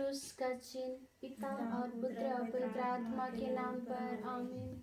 क्रूस का चिन्ह, पिता और पुत्र और पवित्र आत्मा के नाम पर आमीन।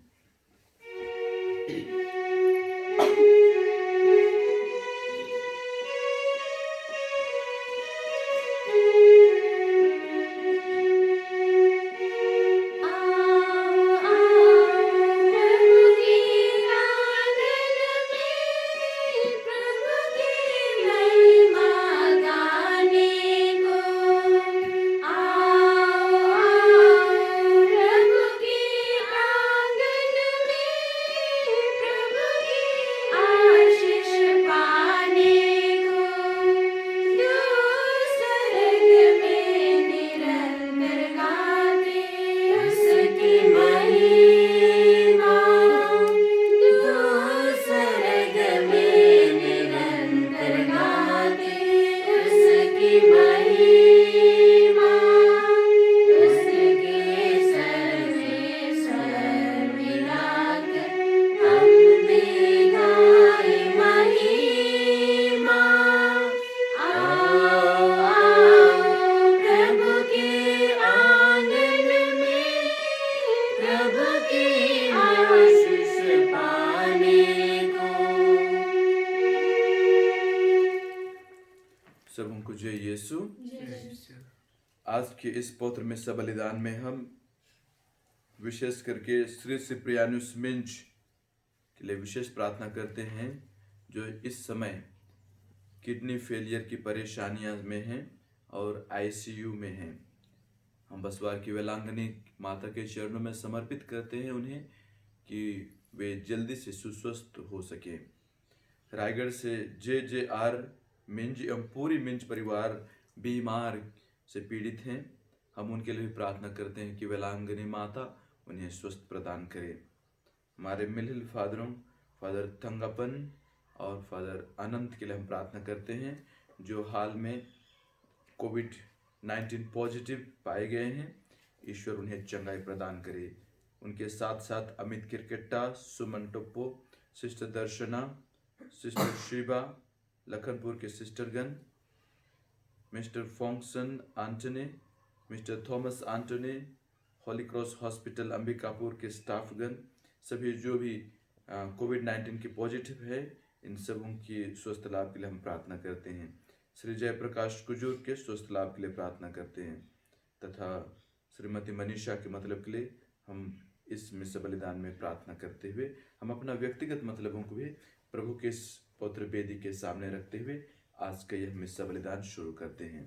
आज के इस पवित्र मिस्सा बलिदान में हम विशेष करके श्री सिप्रियानुस मिंज के लिए विशेष प्रार्थना करते हैं, जो इस समय किडनी फेलियर की परेशानियां में हैं और आईसीयू में हैं। हम बसवार की वेलांगनी माता के चरणों में समर्पित करते हैं उन्हें कि वे जल्दी से सुस्वस्थ हो सके। रायगढ़ से JJR मिंज एवं पूरी मिंज परिवार बीमार से पीड़ित हैं। हम उनके लिए भी प्रार्थना करते हैं कि वेलांगनी माता उन्हें स्वस्थ प्रदान करे। हमारे मिलिल फादरों, फादर थंगापन और फादर अनंत के लिए हम प्रार्थना करते हैं, जो हाल में कोविड-19 पॉजिटिव पाए गए हैं। ईश्वर उन्हें चंगाई प्रदान करे। उनके साथ साथ अमित किरकेट्टा, सुमन टोप्पो, सिस्टर दर्शना, सिस्टर शिवा, लखनपुर के सिस्टरगण, मिस्टर फॉन्गसन आंटने, मिस्टर थॉमस आंटने, होली क्रॉस हॉस्पिटल अंबिकापुर के स्टाफगण, सभी जो भी कोविड-19 की पॉजिटिव है, इन सबों की स्वस्थ लाभ के लिए हम प्रार्थना करते हैं। श्री जयप्रकाश कुजूर के स्वस्थ लाभ के लिए प्रार्थना करते हैं तथा श्रीमती मनीषा के मतलब के लिए हम इस मिस्सा बलिदान में प्रार्थना करते हुए हम अपना व्यक्तिगत मतलबों को भी प्रभु के इस पवित्र वेदी के सामने रखते हुए आज का यह मिस्सा बलिदान शुरू करते हैं।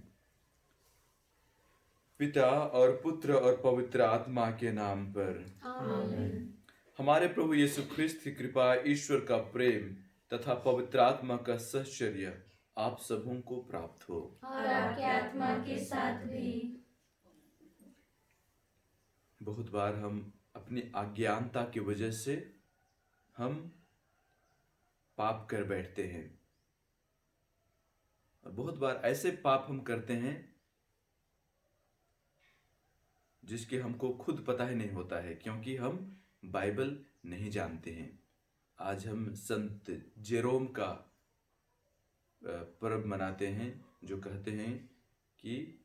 पिता और पुत्र और पवित्र आत्मा के नाम पर आमीन। हमारे प्रभु यीशु ख्रिस्त की कृपा, ईश्वर का प्रेम तथा पवित्र आत्मा का सहचर्य आप सबों को प्राप्त हो और आपके आत्मा के साथ भी। बहुत बार हम अपनी अज्ञानता की वजह से हम पाप कर बैठते हैं और बहुत बार ऐसे पाप हम करते हैं जिसके हमको खुद पता ही नहीं होता है, क्योंकि हम बाइबल नहीं जानते हैं। आज हम संत जेरोम का पर्व मनाते हैं, जो कहते हैं कि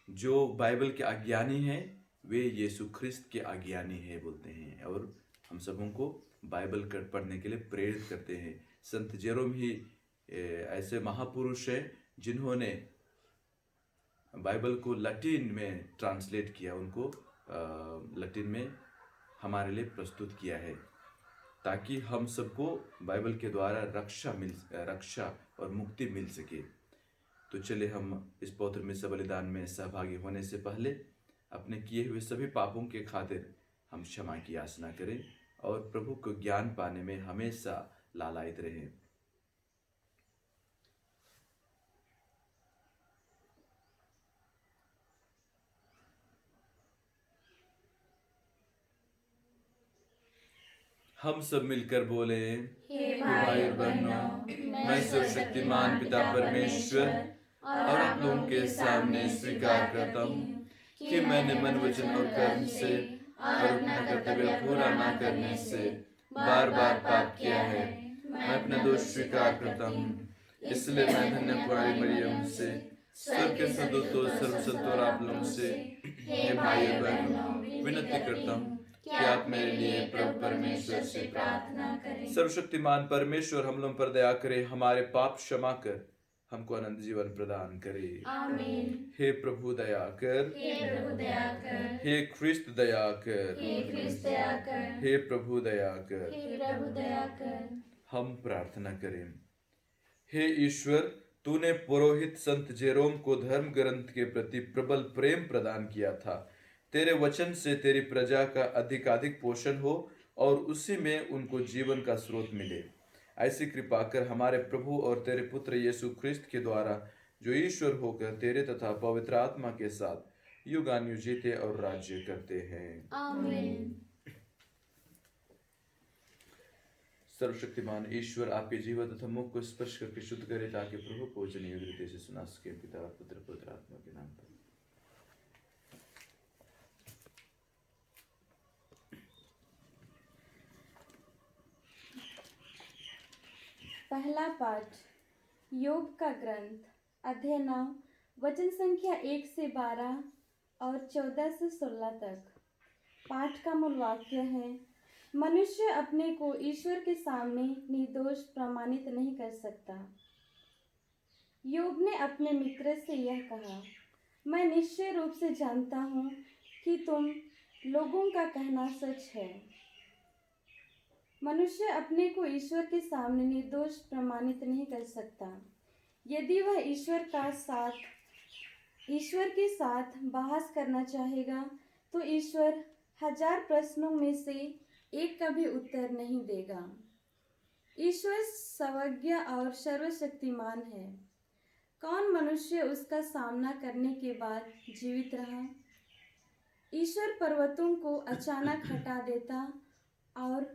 जो बाइबल के अज्ञानी हैं वे यीशु ख्रिस्त के अज्ञानी है बोलते हैं, और हम सबों को बाइबल पढ़ने के लिए प्रेरित करते हैं। संत जेरोम ही ऐसे महापुरुष हैं जिन्होंने बाइबल को लैटिन में ट्रांसलेट किया, उनको लैटिन में हमारे लिए प्रस्तुत किया है, ताकि हम सबको बाइबल के द्वारा रक्षा और मुक्ति मिल सके। तो चले हम इस पवित्र मिस्सा बलिदान में सहभागी होने से पहले अपने किए हुए सभी पापों के खातिर हम क्षमा की याचना करें और प्रभु को ज्ञान पाने में हमेशा लालायित रहें। हम सब मिलकर बोले, हे भाई और बहनों, मैं सर्वशक्तिमान पिता परमेश्वर और आप लोगों के सामने स्वीकार करता हूँ कि मैंने मन, वचन और कर्म से और अपना कर्तव्य पूरा न करने से बार बार पाप किया है। मैं अपना दोष स्वीकार करता हूँ। इसलिए मैं धन्य कुंवारी मरियम से स्वर्ग के सदूतों सर्वसत्व और आप लोगों से हे भाई बहनों विनती करता हूँ कि आप मेरे लिए प्रभु परमेश्वर से प्रार्थना करें। सर्वशक्तिमान परमेश्वर हम लोगों पर दया करे, हमारे पाप क्षमा कर हमको अनंत जीवन प्रदान करे। आमीन। हे प्रभु दया कर, हे प्रभु दया कर, हे ख्रिस्त दया कर, हे ख्रिस्त दया कर, हे प्रभु दया कर। हे प्रभु दया कर। हम प्रार्थना करें। हे ईश्वर, तूने पुरोहित संत जेरोम को धर्म ग्रंथ के प्रति प्रबल प्रेम प्रदान किया था। तेरे वचन से तेरी प्रजा का अधिकाधिक पोषण हो और उसी में उनको जीवन का स्रोत मिले। ऐसी कृपा कर हमारे प्रभु और तेरे पुत्र यीशु ख्रिस्त के द्वारा, जो ईश्वर होकर तेरे तथा पवित्र आत्मा के साथ युगानुयुग जीते और राज्य करते हैं। आमीन। सर्वशक्तिमान ईश्वर आपके जीवन तथा मुख को स्पर्श करके शुद्ध करे, ताकि प्रभु को वचनीय रीति से सुना सके। पिता पुत्र पवित्र आत्मा के नाम पर। पहला पाठ योग का ग्रंथ, अध्याय 9, वचन संख्या 1 से 12 और 14 से 16 तक। पाठ का मूल वाक्य है, मनुष्य अपने को ईश्वर के सामने निर्दोष प्रमाणित नहीं कर सकता। योग ने अपने मित्र से यह कहा, मैं निश्चय रूप से जानता हूँ कि तुम लोगों का कहना सच है। मनुष्य अपने को ईश्वर के सामने निर्दोष प्रमाणित नहीं कर सकता। यदि वह ईश्वर के साथ बहस करना चाहेगा तो ईश्वर 1000 प्रश्नों में से एक का भी उत्तर नहीं देगा। ईश्वर सर्वज्ञ और सर्वशक्तिमान है। कौन मनुष्य उसका सामना करने के बाद जीवित रहा? ईश्वर पर्वतों को अचानक हटा देता और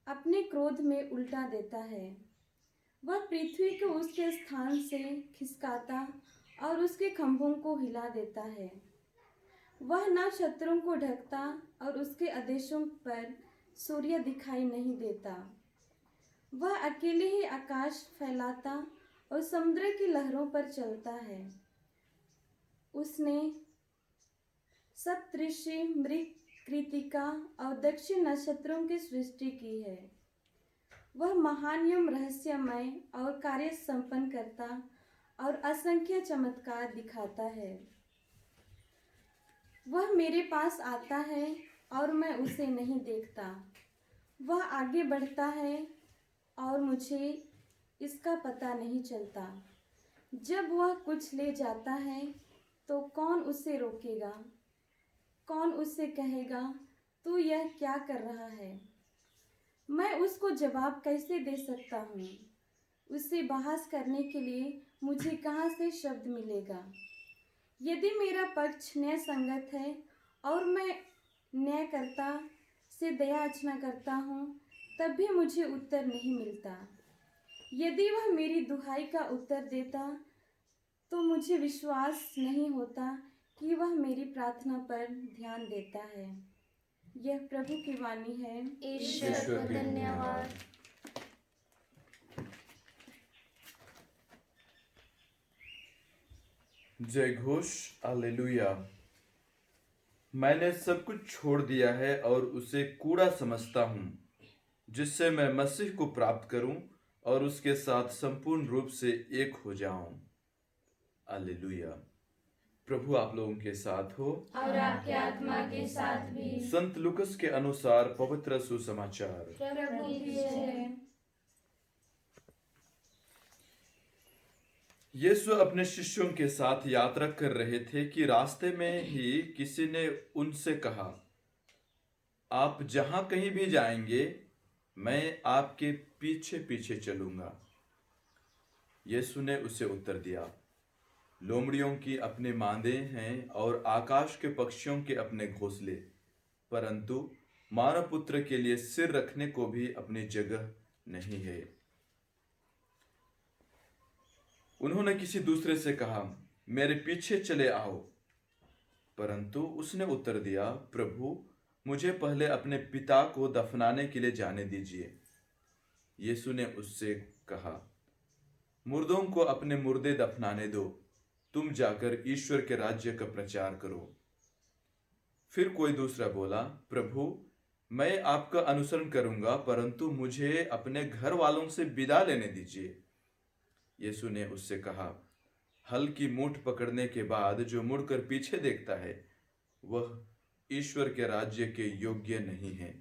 अपने क्रोध में उल्टा देता है। वह पृथ्वी को उसके स्थान से खिसकाता और उसके खंभों को हिला देता है। वह नक्षत्रों को ढकता और उसके आदेशों पर सूर्य दिखाई नहीं देता। वह अकेले ही आकाश फैलाता और समुद्र की लहरों पर चलता है। उसने सप्तऋषि, मृग, कृतिका और दक्षिण नक्षत्रों की सृष्टि की है। वह महान एवं रहस्यमय और कार्य संपन्न करता और असंख्य चमत्कार दिखाता है। वह मेरे पास आता है और मैं उसे नहीं देखता। वह आगे बढ़ता है और मुझे इसका पता नहीं चलता। जब वह कुछ ले जाता है तो कौन उसे रोकेगा? कौन उससे कहेगा तू यह क्या कर रहा है? मैं उसको जवाब कैसे दे सकता हूँ? उससे बहस करने के लिए मुझे कहाँ से शब्द मिलेगा? यदि मेरा पक्ष न्याय संगत है और मैं न्यायकर्ता से दया याचना करता हूँ, तब भी मुझे उत्तर नहीं मिलता। यदि वह मेरी दुहाई का उत्तर देता तो मुझे विश्वास नहीं होता कि वह मेरी प्रार्थना पर ध्यान देता है। यह प्रभु की वाणी है। ईश्वर को धन्यवाद। जय घोष, हालेलुया। मैंने सब कुछ छोड़ दिया है और उसे कूड़ा समझता हूँ, जिससे मैं मसीह को प्राप्त करूं और उसके साथ संपूर्ण रूप से एक हो जाऊं। हालेलुया। प्रभु आप लोगों के साथ हो और आपके आत्मा के साथ भी। संत लूकस के अनुसार पवित्र सुसमाचार। प्रभु की जय। यीशु अपने शिष्यों के साथ यात्रा कर रहे थे कि रास्ते में ही किसी ने उनसे कहा, आप जहां कहीं भी जाएंगे मैं आपके पीछे पीछे चलूंगा। यीशु ने उसे उत्तर दिया, लोमड़ियों की अपने मांदे हैं और आकाश के पक्षियों के अपने घोंसले, परंतु मानव पुत्र के लिए सिर रखने को भी अपनी जगह नहीं है। उन्होंने किसी दूसरे से कहा, मेरे पीछे चले आओ, परंतु उसने उत्तर दिया, प्रभु मुझे पहले अपने पिता को दफनाने के लिए जाने दीजिए। यीशु ने उससे कहा, मुर्दों को अपने मुर्दे दफनाने दो, तुम जाकर ईश्वर के राज्य का प्रचार करो। फिर कोई दूसरा बोला, प्रभु मैं आपका अनुसरण करूंगा, परंतु मुझे अपने घर वालों से विदा लेने दीजिए। यीशु ने उससे कहा, हल की मूठ पकड़ने के बाद जो मुड़कर पीछे देखता है वह ईश्वर के राज्य के योग्य नहीं है।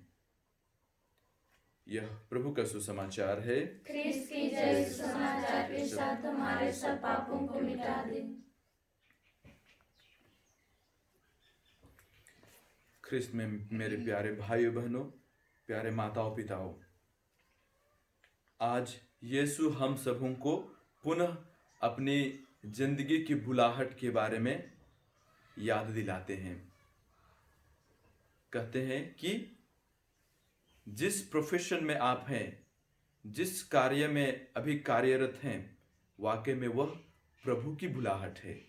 यह प्रभु का सुसमाचार है। ख्रिस्त की जय। सुसमाचार के साथ हमारे सब पापों को मिटा दे। ख्रिस्त में मेरे प्यारे भाइयों बहनों, प्यारे माताओं पिताओं, आज यीशु हम सबों को पुनः अपनी जिंदगी की बुलाहट के बारे में याद दिलाते हैं। कहते हैं कि जिस प्रोफेशन में आप हैं, जिस कार्य में अभी कार्यरत हैं, वाकई में वह प्रभु की बुलाहट है।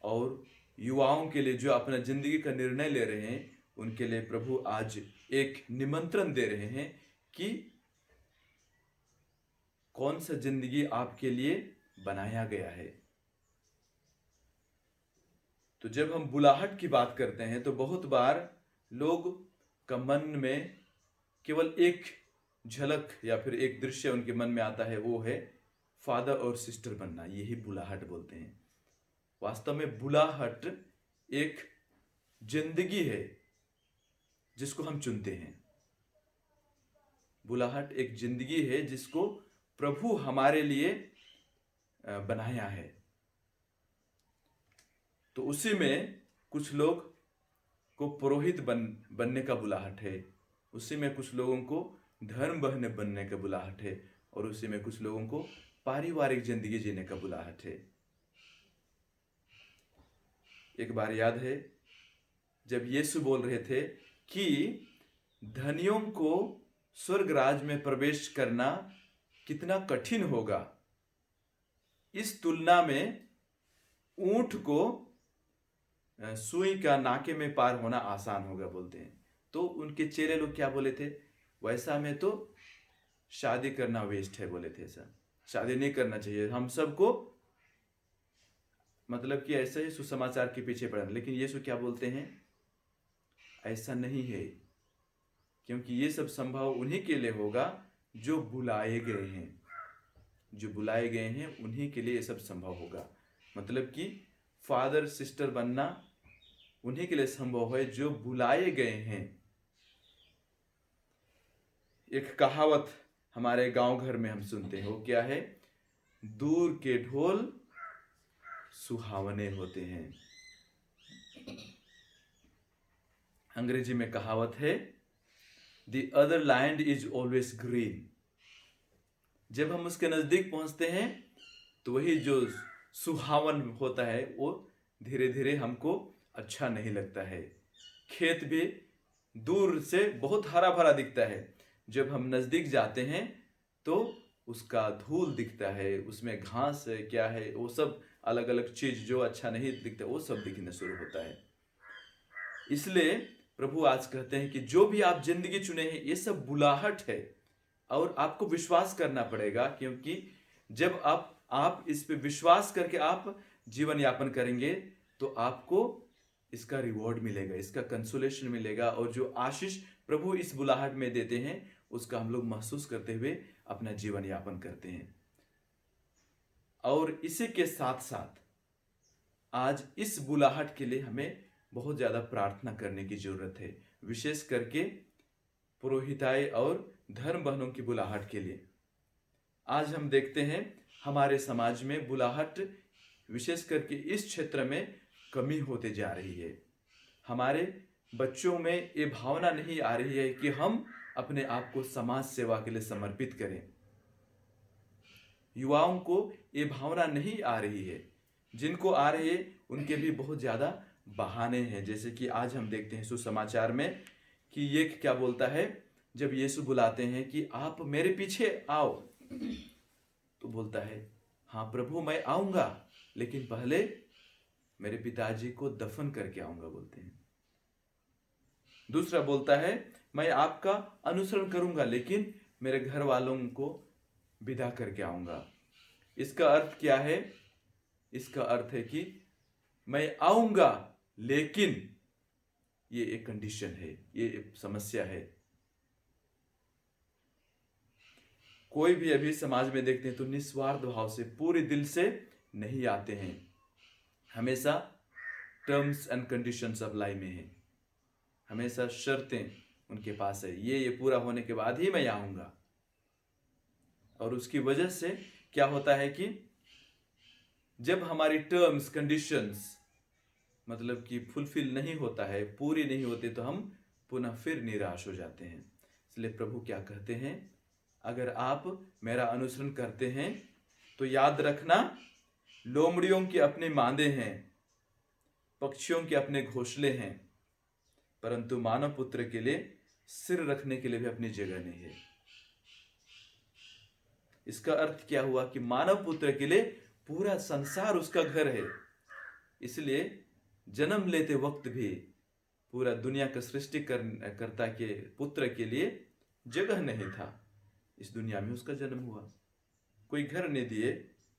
और युवाओं के लिए जो अपना जिंदगी का निर्णय ले रहे हैं, उनके लिए प्रभु आज एक निमंत्रण दे रहे हैं कि कौन सा जिंदगी आपके लिए बनाया गया है। तो जब हम बुलाहट की बात करते हैं तो बहुत बार लोग का मन में केवल एक झलक या फिर एक दृश्य उनके मन में आता है, वो है फादर और सिस्टर बनना। यही बुलाहट बोलते हैं। वास्तव में बुलाहट एक जिंदगी है जिसको हम चुनते हैं। बुलाहट एक जिंदगी है जिसको प्रभु हमारे लिए बनाया है। तो उसी में कुछ लोग को पुरोहित बनने का बुलाहट है, उसी में कुछ लोगों को धर्म बनने का बुलाहट है, और उसी में कुछ लोगों को पारिवारिक जिंदगी जीने का बुलाहट है। एक बार याद है जब यीशु बोल रहे थे कि धनियों को स्वर्ग राज में प्रवेश करना कितना कठिन होगा, इस तुलना में ऊंट को सुई का नाके में पार होना आसान होगा बोलते हैं। तो उनके चेले लोग क्या बोले थे, वैसा में तो शादी करना वेस्ट है बोले थे। ऐसा शादी नहीं करना चाहिए, हम सबको मतलब कि ऐसा ही सुसमाचार के पीछे पड़ना। लेकिन यीशु क्या बोलते हैं, ऐसा नहीं है, क्योंकि ये सब संभव उन्हीं के लिए होगा जो बुलाए गए हैं। जो बुलाए गए हैं उन्हीं के लिए ये सब संभव होगा। मतलब कि फादर सिस्टर बनना उन्हीं के लिए संभव है जो बुलाए गए हैं। एक कहावत हमारे गांव घर में हम सुनते हैं, वो क्या है, दूर के ढोल सुहावने होते हैं। अंग्रेजी में कहावत है, The other land is always green। जब हम उसके नजदीक पहुंचते हैं तो वही जो सुहावन होता है वो धीरे धीरे हमको अच्छा नहीं लगता है। खेत भी दूर से बहुत हरा भरा दिखता है, जब हम नजदीक जाते हैं तो उसका धूल दिखता है, उसमें घास है, क्या है, वो सब अलग अलग चीज जो अच्छा नहीं दिखता वो सब दिखना शुरू होता है। इसलिए प्रभु आज कहते हैं कि जो भी आप जिंदगी चुने हैं ये सब बुलाहट है, और आपको विश्वास करना पड़ेगा, क्योंकि जब आप इस पे विश्वास करके आप जीवन यापन करेंगे तो आपको इसका रिवॉर्ड मिलेगा, इसका कंसोलेशन मिलेगा, और जो आशीष प्रभु इस बुलाहट में देते हैं उसका हम लोग महसूस करते हुए अपना जीवन यापन करते हैं। और इसी के साथ साथ आज इस बुलाहट के लिए हमें बहुत ज़्यादा प्रार्थना करने की जरूरत है, विशेष करके पुरोहिताई और धर्म बहनों की बुलाहट के लिए। आज हम देखते हैं हमारे समाज में बुलाहट विशेष करके इस क्षेत्र में कमी होते जा रही है। हमारे बच्चों में ये भावना नहीं आ रही है कि हम अपने आप को समाज सेवा के लिए समर्पित करें। युवाओं को ये भावना नहीं आ रही है, जिनको आ रही है उनके भी बहुत ज़्यादा बहाने हैं। जैसे कि आज हम देखते हैं सुसमाचार में कि ये क्या बोलता है, जब यीशु बुलाते हैं कि आप मेरे पीछे आओ, तो बोलता है हाँ प्रभु मैं आऊँगा, लेकिन पहले मेरे पिताजी को दफन करके आऊँगा बोलते हैं। दूसरा बोलता है मैं आपका अनुसरण करूँगा, लेकिन मेरे घर वालों को विदा करके आऊँगा। इसका अर्थ क्या है इसका अर्थ है कि मैं आऊंगा, लेकिन ये एक कंडीशन है, ये एक समस्या है। कोई भी अभी समाज में देखते हैं तो निस्वार्थ भाव से, पूरे दिल से नहीं आते हैं, हमेशा टर्म्स एंड कंडीशंस अप्लाई में है, हमेशा शर्तें उनके पास है, ये पूरा होने के बाद ही मैं आऊंगा। और उसकी वजह से क्या होता है कि जब हमारी टर्म्स कंडीशंस मतलब कि फुलफिल नहीं होता है, पूरी नहीं होती, तो हम पुनः फिर निराश हो जाते हैं। इसलिए प्रभु क्या कहते हैं, अगर आप मेरा अनुसरण करते हैं तो याद रखना, लोमड़ियों के अपने मांदे हैं, पक्षियों के अपने घोंसले हैं, परंतु मानव पुत्र के लिए सिर रखने के लिए भी अपनी जगह नहीं है। इसका अर्थ क्या हुआ कि मानव पुत्र के लिए पूरा संसार उसका घर है। इसलिए जन्म लेते वक्त भी पूरा दुनिया का सृष्टिकर्ता के पुत्र के लिए जगह नहीं था। इस दुनिया में उसका जन्म हुआ, कोई घर नहीं दिए,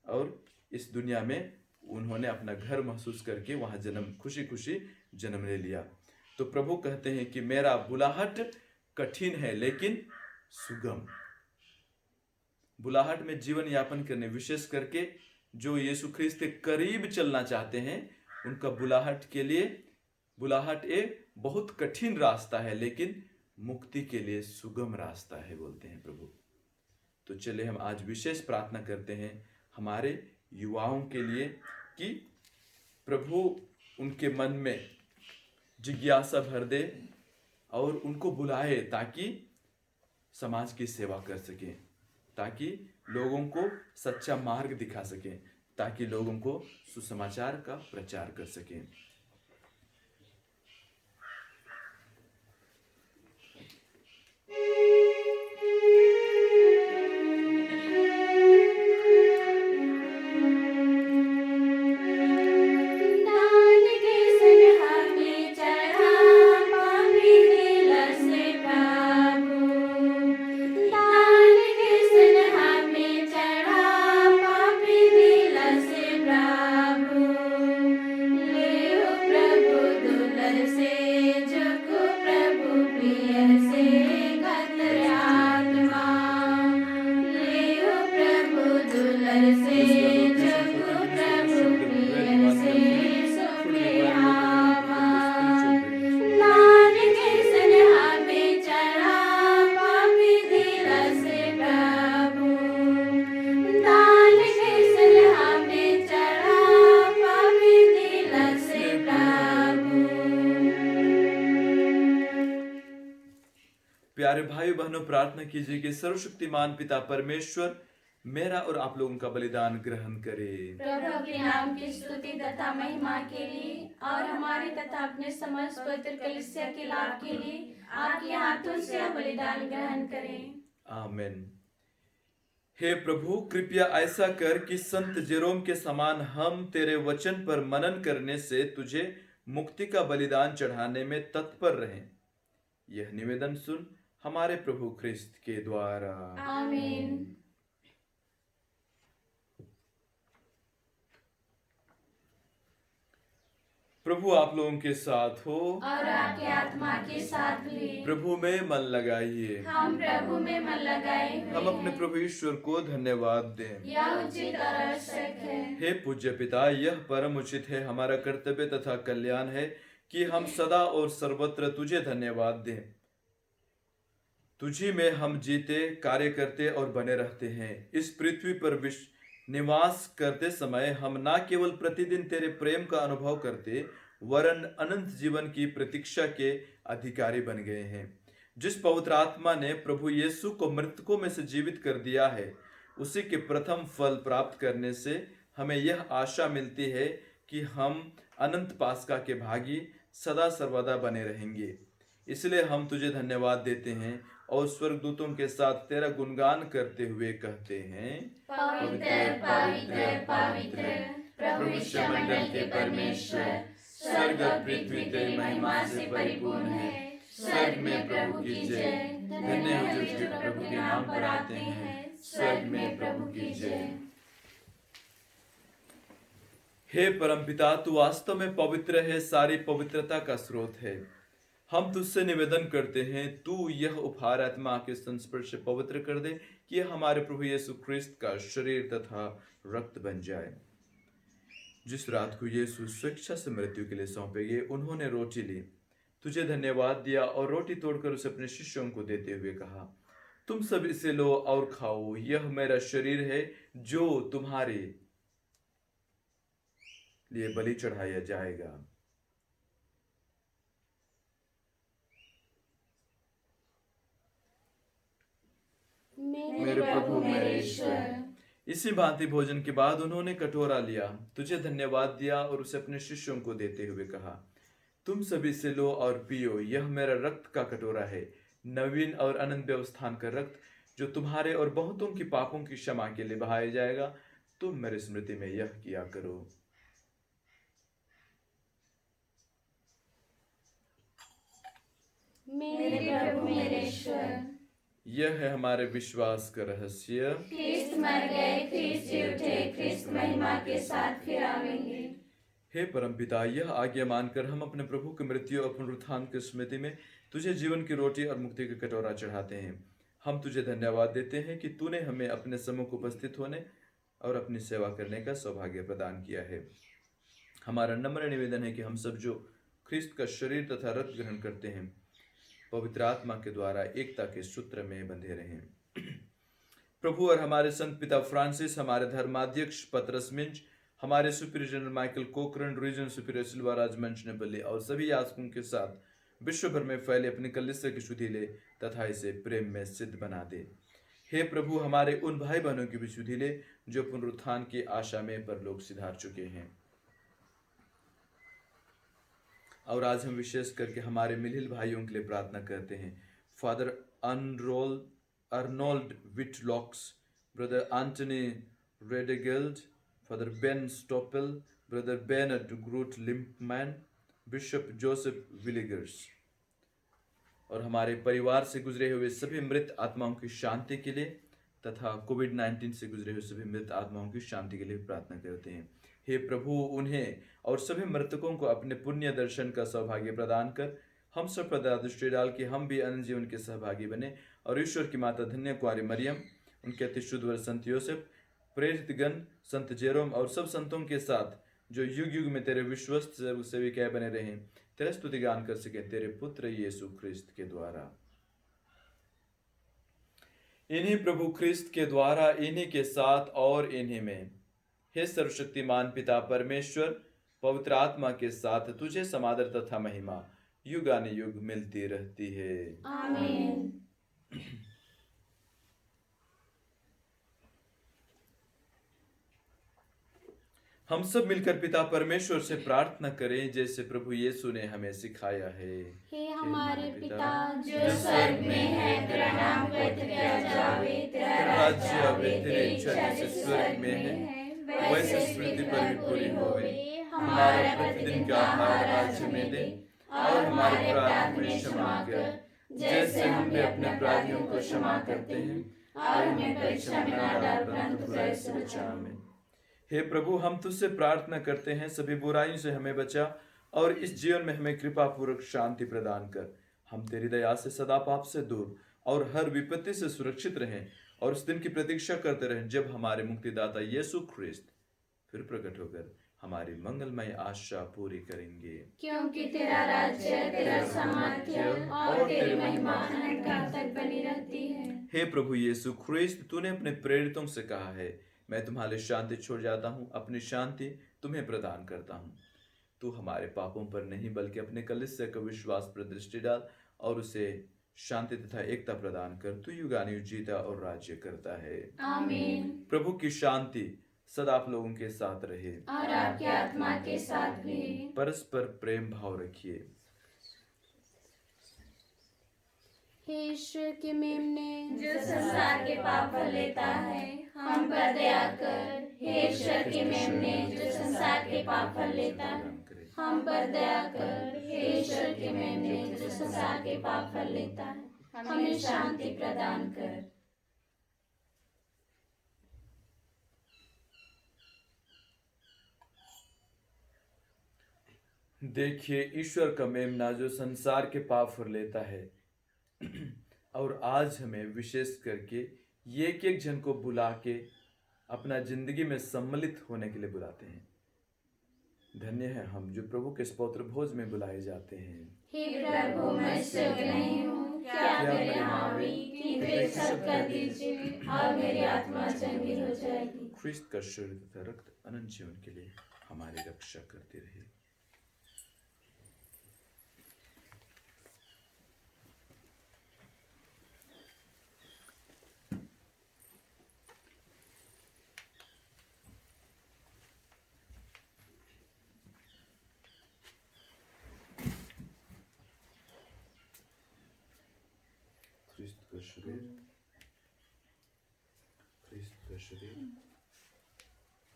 और इस दुनिया में उन्होंने अपना घर महसूस करके वहां जन्म, खुशी खुशी जन्म ले लिया। तो प्रभु कहते हैं कि मेरा बुलाहट कठिन है लेकिन सुगम। बुलाहट में जीवन यापन करने, विशेष करके जो यीशु ख्रिस्त के करीब चलना चाहते हैं, उनका बुलाहट एक बहुत कठिन रास्ता है, लेकिन मुक्ति के लिए सुगम रास्ता है, बोलते हैं प्रभु। तो चले हम आज विशेष प्रार्थना करते हैं हमारे युवाओं के लिए कि प्रभु उनके मन में जिज्ञासा भर दे और उनको बुलाए, ताकि समाज की सेवा कर सकें, ताकि लोगों को सच्चा मार्ग दिखा सकें, ताकि लोगों को सुसमाचार का प्रचार कर सकें। प्यारे भाई बहनों, प्रार्थना कीजिए कि सर्वशक्तिमान पिता परमेश्वर मेरा और आप लोगों का बलिदान ग्रहण करे। प्रभु अपने नाम की स्तुति तथा महिमा के लिए और हमारे तथा अपने समस्त पवित्र कलीसिया के लाभ के लिए आपके हाथों से यह बलिदान ग्रहण करें। आमीन। हे प्रभु, कृपया ऐसा कर कि संत जेरोम के समान हम तेरे वचन पर मनन करने से तुझे मुक्ति का बलिदान चढ़ाने में तत्पर रहें। यह निवेदन सुन हमारे प्रभु ख्रिस्त के द्वारा। आमीन। प्रभु आप लोगों के साथ हो और आपके आत्मा के साथ भी। प्रभु में मन लगाइए। हम प्रभु में मन लगाए हुए हम अपने हैं। प्रभु ईश्वर को धन्यवाद दें। यह उचित और आवश्यक है। हे पूज्य पिता, यह परम उचित है, हमारा कर्तव्य तथा कल्याण है कि हम सदा और सर्वत्र तुझे धन्यवाद दें। तुझी में हम जीते, कार्य करते और बने रहते हैं। इस पृथ्वी पर निवास करते समय हम न केवल प्रतिदिन तेरे प्रेम का अनुभव करते, वरन अनंत जीवन की प्रतीक्षा के अधिकारी बन गए हैं। जिस पवित्र आत्मा ने प्रभु यीशु को मृतकों में से जीवित कर दिया है, उसी के प्रथम फल प्राप्त करने से हमें यह आशा मिलती है कि हम अनंत पास्का के भागी सदा सर्वदा बने रहेंगे। इसलिए हम तुझे धन्यवाद देते हैं और स्वर्गदूतों के साथ तेरा गुणगान करते हुए कहते हैं, पवित्र पवित्र पवित्र प्रभु विश्वमंडल के परमेश्वर, स्वर्ग और पृथ्वी तेरी महिमा से परिपूर्ण है। स्वर्ग में प्रभु की जय। धन्य हो जो प्रभु के नाम पर आते हैं। स्वर्ग में प्रभु की जय। हे परमपिता, तू वास्तव में पवित्र है, सारी पवित्रता का स्रोत है। हम तुझसे निवेदन करते हैं, तू यह उपहार आत्मा के संस्पर्श से पवित्र कर दे कि यह हमारे प्रभु यीशु ख्रिस्त का शरीर तथा रक्त बन जाए। जिस रात को यीशु स्वेच्छा से मृत्यु के लिए सौंपे गए, उन्होंने रोटी ली, तुझे धन्यवाद दिया और रोटी तोड़कर उसे अपने शिष्यों को देते हुए कहा, तुम सब इसे लो और खाओ, यह मेरा शरीर है जो तुम्हारे लिए बलि चढ़ाया जाएगा। मेरे प्रभु मेरे ईश्वर। इसी भांति भोजन के बाद उन्होंने कटोरा लिया, तुझे धन्यवाद दिया और उसे अपने शिष्यों को देते हुए कहा, तुम सभी से लो और पियो, यह मेरा रक्त का कटोरा है, नवीन और अनंत व्यवस्थान का रक्त, जो तुम्हारे और बहुतों की पापों की क्षमा के लिए बहाया जाएगा। तुम मेरी स्मृति में यह किया करो। मेरे प्रभु मेरे ईश्वर। यह है हमारे विश्वास का रहस्य। ख्रिस्त मर गए, ख्रिस्त जी उठे, ख्रिस्त महिमा के साथ फिर आवेंगे। हे परमपिता, यह आज्ञा मानकर हम अपने प्रभु की मृत्यु और पुनरुत्थान की स्मृति में तुझे जीवन की रोटी और मुक्ति का कटोरा चढ़ाते हैं। हम तुझे धन्यवाद देते हैं कि तूने हमें अपने सम्मुख उपस्थित होने और अपनी सेवा करने का सौभाग्य प्रदान किया है। हमारा नम्र निवेदन है कि हम सब जो ख्रिस्त का शरीर तथा रक्त ग्रहण करते हैं, पवित्र आत्मा के द्वारा एकता के सूत्र में बंधे रहें। प्रभु और हमारे संत पिता फ्रांसिस, हमारे धर्माध्यक्ष पतरस मिंच, हमारे superior general Michael Cochran, region superior Silva राजमंच नेपल्ली और सभी याजकों के साथ विश्व भर में फैले अपनी कलीसिया की शुद्धि ले तथा इसे प्रेम में सिद्ध बना दे। हे प्रभु, हमारे उन भाई बहनों की भी शुद्धि ले जो पुनरुत्थान की आशा में परलोक सिधार चुके हैं। और आज हम विशेष करके हमारे मिलिल भाइयों के लिए प्रार्थना करते हैं। Father Arnold Witlox, brother Anthony Redegeld, father Ben Stoppel, brother Bernard Groot Limpman, bishop Joseph Willigers और हमारे परिवार से गुजरे हुए सभी मृत आत्माओं की शांति के लिए तथा कोविड-19 से गुजरे हुए सभी मृत आत्माओं की शांति के लिए प्रार्थना करते हैं। हे प्रभु, उन्हें और सभी मृतकों को अपने पुण्य दर्शन का सौभाग्य प्रदान कर हम सब पर दृष्टि डाल के हम भी अनंत जीवन के सहभागी बने और ईश्वर की माता धन्य कुंवारी मरियम, उनके अति शुद्ध वर संत योसेफ, प्रेरितगण, संत जेरोम और सब संतों के साथ जो युग युग में तेरे विश्वस्त सेविकाएं बने रहें, तेरा स्तुति गान कर सके तेरे पुत्र यीशु ख्रिस्त के द्वारा। इन्हीं प्रभु ख्रिस्त के द्वारा, इन्हीं के साथ और इन्हीं में, हे सर्वशक्तिमान पिता परमेश्वर, पवित्र आत्मा के साथ तुझे समादर तथा महिमा युगानुयुग मिलती रहती है। आमीन। हम सब मिलकर पिता परमेश्वर से प्रार्थना करें जैसे प्रभु यीशु ने हमें सिखाया है। हे हमारे पिता जो स्वर्ग में है, तेरा नाम पवित्र किया जावे, तेरा राज्य आवे, तेरी इच्छा जैसे स्वर्ग में है वैसे इस पृथ्वी पर भी पूरी होवे। हमारा प्रतिदिन का आहार आज हमें दे और हमारे अपराध में क्षमा कर, जैसे हम भी अपने अपराधियों को क्षमा करते हैं, और हमें परीक्षा में न डाल परंतु बुराई से बचा। आमीन। हे प्रभु, हम तुझसे प्रार्थना करते हैं, सभी बुराइयों से हमें बचा और इस जीवन में हमें कृपा पूर्वक शांति प्रदान कर। हम तेरी दया से सदा पाप से दूर और हर विपत्ति से सुरक्षित रहें और उस दिन की प्रतीक्षा करते रहें जब हमारे मुक्तिदाता यीशु ख्रिस्त फिर प्रकट होकर हमारी मंगलमय आशा पूरी करेंगे। क्योंकि तेरा राज्य, तेरा सामर्थ्य और तेरी महिमा अनंत काल तक बनी रहती है। हे प्रभु यीशु ख्रिस्त, तूने अपने प्रेरितों से कहा है, मैं तुम्हारे शांति छोड़ जाता हूँ, अपनी शांति तुम्हें प्रदान करता हूँ। तू हमारे पापों पर नहीं बल्कि अपने कलीसिया का विश्वास पर दृष्टि डाल और उसे शांति तथा एकता प्रदान कर। तू युगानुयुग जीता और राज्य करता है। आमीन। प्रभु की शांति सदा आप लोगों के साथ रहे और आपकी आत्मा के साथ भी। परस्पर प्रेम भाव रखिए। हे ईश्वर के मेमने जो संसार के पाप हर लेता है, हम पर दया कर। हे ईश्वर के मेमने जो संसार के पाप हर लेता है, हम पर दया कर। हे ईश्वर के मेमने जो संसार के पाप हर लेता है, हमें शांति प्रदान कर। देखिए ईश्वर का मेमना जो संसार के पाप फर लेता है और आज हमें विशेष करके ये एक जन को बुला के अपना जिंदगी में सम्मिलित होने के लिए बुलाते हैं। धन्य है हम जो प्रभु के स्तोत्र भोज में बुलाए जाते हैं। हे प्रभु मैं योग्य नहीं हूँ, क्या मेरे हावी किंतु एक शब्द कर दीजिए और मेरी आत्मा चंगी हो जाएगी। ख्रिस्त का शरीर तथा रक्त अनंत जीवन के लिए हमारी रक्षा करते रहे। ख्रिस्त का शरीर, ख्रिस्त का शरीर,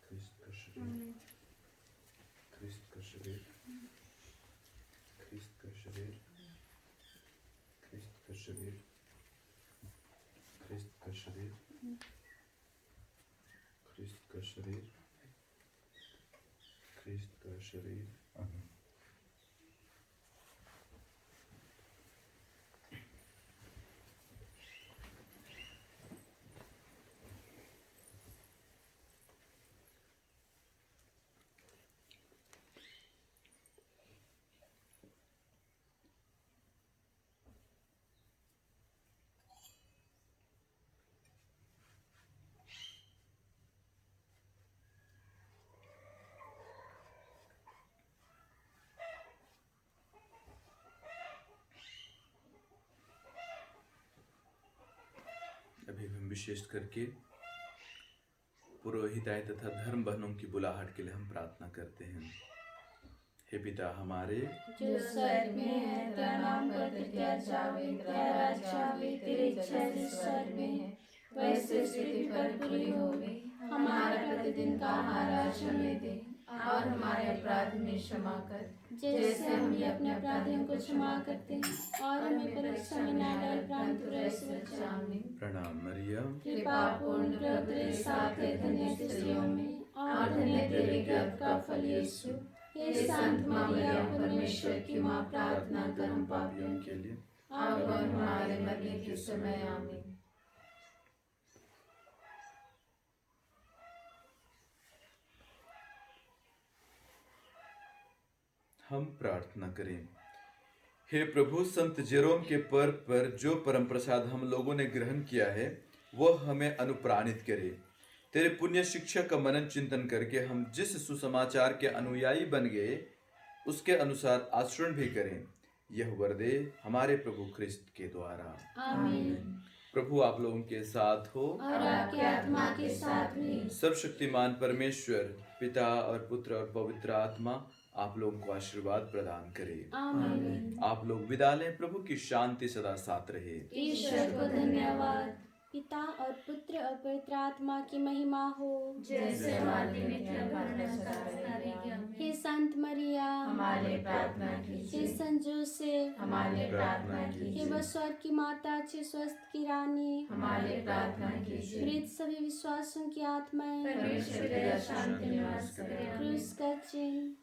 ख्रिस्त का शरीर, ख्रिस्त का शरीर, ख्रिस्त का शरीर, ख्रिस्त का शरीर, ख्रिस्त का शरीर, ख्रिस्त का शरीर, ख्रिस्त का शरीर। अभी हम विशेष करके पुरोहिताय तथा धर्म बहनों की बुलाहट के लिए हम प्रार्थना करते हैं। हे पिता हमारे जो स्वर्ग में है, तेरा नाम पवित्र जावे, तेरा राज्य आवे, तेरी इच्छा जिस स्वर्ग में है वैसे पृथ्वी पर पूरी होवे। हमारा प्रतिदिन का आहार आज हमें दे और हमारे अपराध में क्षमा कर जैसे हम भी अपने अपराधियों को क्षमा करते हैं, और हमें परीक्षा में न डाल परंतु रस बचा। आमीन। प्रणाम मरियम, कृपा पूर्ण प्रभु तेरे साथ है, धन्य तू स्त्रियों में और धन्य तेरे गर्भ का फल यीशु। हे संत मरिया परमेश्वर की माँ, प्रार्थना कर हम पापियों के लिए अब और हमारे मरने के समय। आमीन। हम प्रार्थना करें। हे प्रभु, संत जेरोम के पर्व पर जो परम प्रसाद हम लोगों ने ग्रहण किया है वह हमें अनुप्राणित करे। तेरे पुण्य शिक्षा का मनन चिंतन करके हम जिस सुसमाचार के अनुयायी बन गए उसके अनुसार आचरण भी करें। यह वर दे हमारे प्रभु ख्रिस्त के द्वारा। आमीन। प्रभु आप लोगों के साथ हो और आपकी आत्मा के साथ भी। सर्वशक्तिमान परमेश्वर पिता और पुत्र और पवित्र आत्मा आप लोगों को आशीर्वाद प्रदान करे। आमीन। आप लोग विदा लें। प्रभु की शांति सदा साथ रहे। ईश्वर को धन्यवाद। पिता और पुत्र और पवित्र आत्मा की महिमा हो, जैसे वादी में कीजिए। हे संत मरिया हमारे प्रार्थना हे कीजिए। संत जोसेफ, हमारे प्रार्थना हे कीजिए। बसवर की माता, अच्छे स्वस्थ की रानी, हमारे प्रार्थना कीजिए। प्रेत सभी विश्वासों की आत्माएं, परमेश्वर दया शांति निवास करें। क्रूस का चिन्ह,